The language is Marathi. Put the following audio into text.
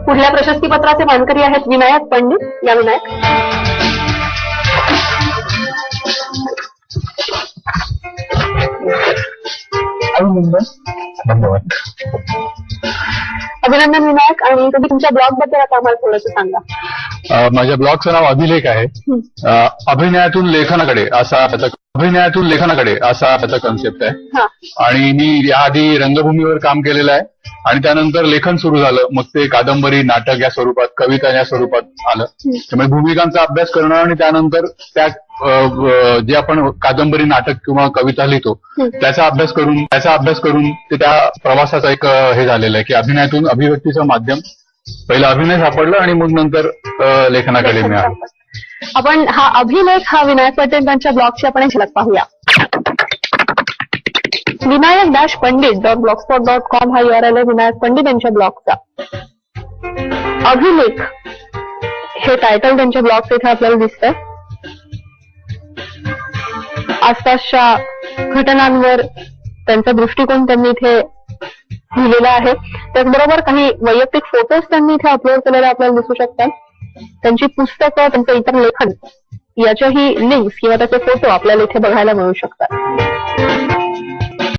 पुढल्या प्रशस्तीपत्राचे मानकरी आहेत विनायक पंडित. या विनायक. धन्यवाद. अभिनंदन विनायक. आणि तुम्ही तुमच्या ब्लॉग बद्दल आता आम्हाला थोडंसं सांगा. माझ्या ब्लॉगचं नाव अभिलेख आहे. अभिनयातून लेखनाकडे असा त्याचा कन्सेप्ट आहे. आणि मी याआधी रंगभूमीवर काम केलेलं आहे आणि त्यानंतर लेखन सुरू झालं. मग ते कादंबरी, नाटक या स्वरूपात, कविता या स्वरूपात आलं. त्यामुळे भूमिकांचा अभ्यास करणं आणि त्यानंतर त्या जे आपण कादंबरी, नाटक किंवा कविता लिहितो त्याचा अभ्यास करून ते त्या प्रवासाचा एक हे झालेलं आहे की अभिनयातून अभिव्यक्तीचं माध्यम, पहिला अभिनय सापडलं आणि मग नंतर लेखनाकडे मिळालं. आपण हा अभिलेख, हा विनायक पटेल यांच्या ब्लॉगची आपण झलक पाहूया. विनायक-पंडित.blogspot.com हा URL आहे विनायक पंडित यांच्या ब्लॉगचा. अभिलेख हे टायटल त्यांच्या ब्लॉगचं इथे आपल्याला दिसतंय. आसपासच्या घटनांवर त्यांचा दृष्टिकोन त्यांनी इथे लिहिलेला आहे. त्याचबरोबर काही वैयक्तिक फोटोज त्यांनी इथे अपलोड केलेले आपल्याला दिसू शकतात. त्यांची पुस्तकं, त्यांचं इतर लेखन याच्याही लिंक्स किंवा त्याचे फोटो आपल्याला इथे बघायला मिळू शकतात.